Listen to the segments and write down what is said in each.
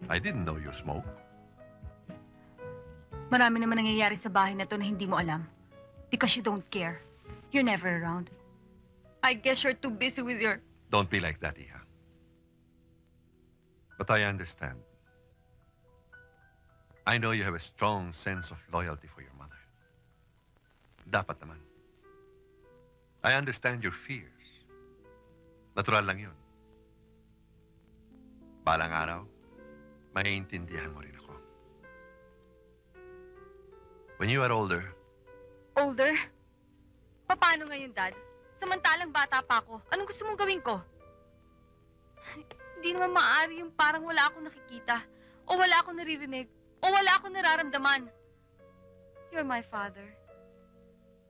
I didn't know you smoke. Marami naman nangyayari sa bahay na to na hindi mo alam. Because you don't care. You're never around. I guess you're too busy with your... Don't be like that, Iha. But I understand. I know you have a strong sense of loyalty for your mother. Dapat naman. I understand your fears. Natural lang yun. Balang araw, maiintindihan mo rin ako. When you are older, Older? Paano ngayon, Dad? Samantalang bata pa ako. Anong gusto mong gawin ko? Hindi naman maaari yung parang wala akong nakikita, o wala akong naririnig, o wala akong nararamdaman. You're my father.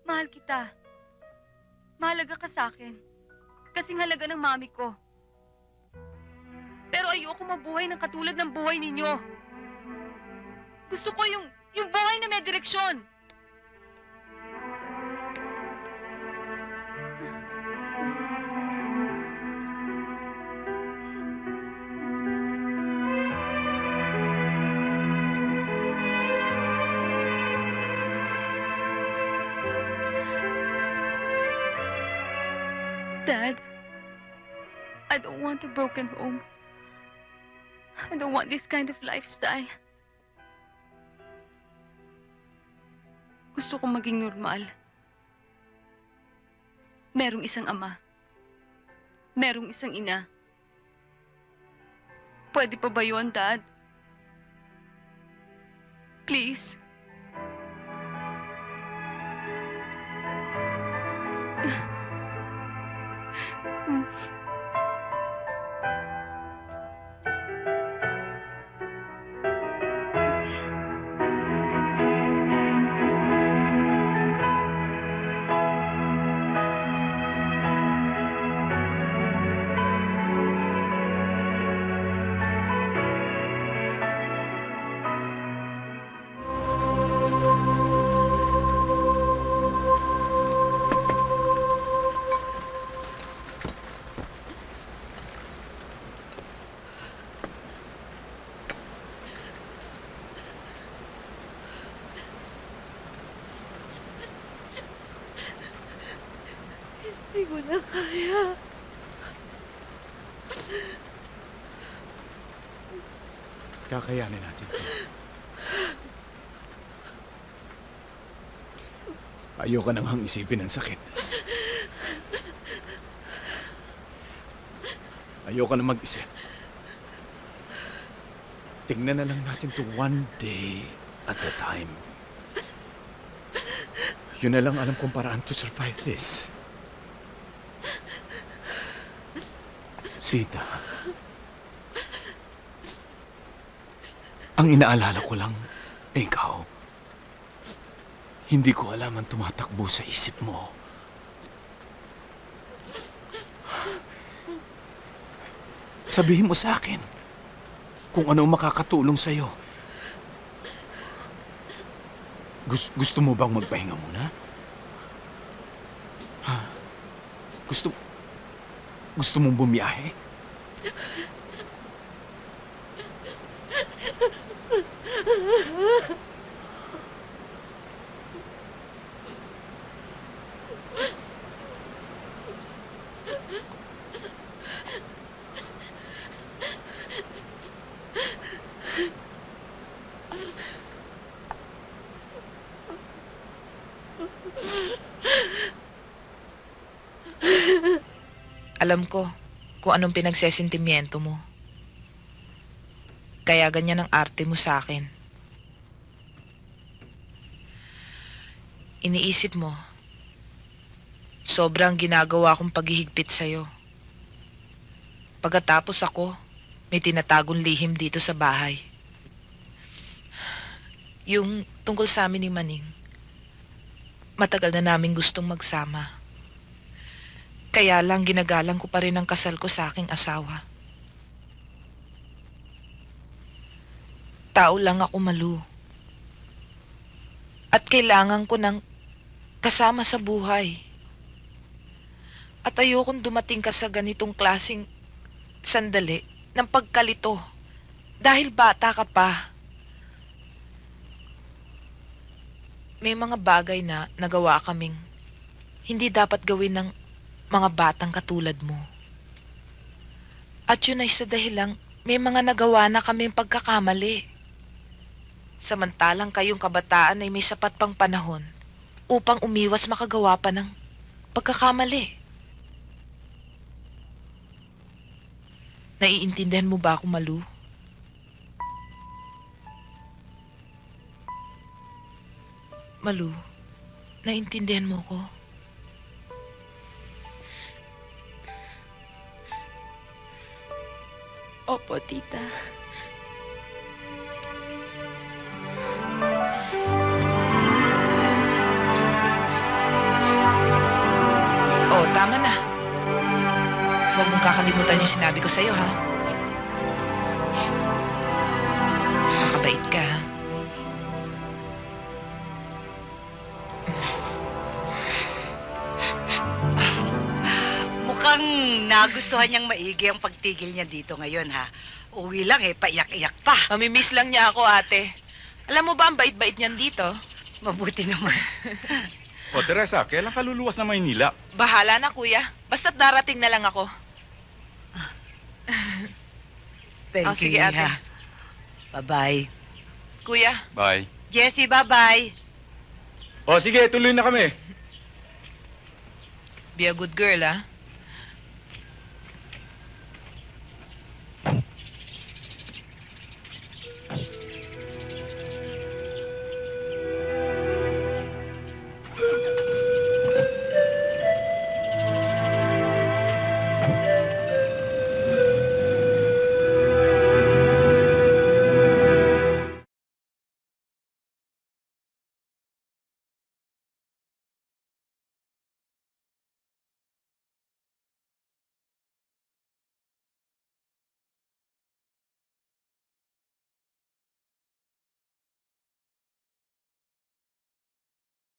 Mahal kita. Mahalaga ka sa akin. Kasing halaga ng mami ko. Pero ayoko mabuhay ng katulad ng buhay ninyo. Gusto ko yung buhay na may direksyon. Dad, I don't want a broken home. I don't want this kind of lifestyle. Gusto kong maging normal. Merong isang ama. Merong isang ina. Pwede pa ba yun, Dad? Please. Hindi ko na kaya. Kakayanin natin ito. Ayoko nang hang isipin ang sakit. Ayoko na mag-isip. Tingnan na lang natin to one day at a time. Yun na lang alam kong paraan to survive this. Sita, ang inaalala ko lang, ikaw. Hindi ko alam ang tumatakbo sa isip mo. Sabihin mo sa akin kung ano makakatulong sa'yo. Gusto mo bang magpahinga muna? Ha? Gusto mong bumiyahe? Alam ko kung anong pinagsesentimiento mo. Kaya ganyan ang arte mo sa akin. Iniisip mo, sobrang ginagawa kong paghihigpit sa'yo. Pagkatapos ako, may tinatagong lihim dito sa bahay. Yung tungkol sa amin ni Maning, matagal na naming gustong magsama. Kaya lang ginagalang ko pa rin ang kasal ko sa aking asawa. Tao lang ako, Malu. At kailangan ko ng kasama sa buhay. At ayokong dumating ka sa ganitong klaseng sandali ng pagkalito. Dahil bata ka pa. May mga bagay na nagawa kaming hindi dapat gawin ng mga batang katulad mo. At yun ay sa dahilang may mga nagawa na kaming pagkakamali. Samantalang kayong kabataan ay may sapat pang panahon upang umiwas makagawa pa ng pagkakamali. Naiintindihan mo ba ako, Malu? Malu, naiintindihan mo ko? Opo, tita. Oo, tama na. Huwag mong kakalimutan yung sinabi ko sa'yo, ha? Makabait ka, ha? Mukhang nagustuhan niyang maigi ang pagtigil niya dito ngayon, ha? Uwi lang paiyak-iyak pa. Mamimiss lang niya ako, ate. Alam mo ba ang bait-bait niyan dito? Mabuti naman. O, Teresa, kailan ka luluwas na Maynila? Bahala na, kuya. Basta't darating na lang ako. Thank Oh, you, sige, ate. ha? Bye-bye. Kuya, Bye. Jessie, bye-bye. O, sige, tuloy na kami. be a good girl, ha?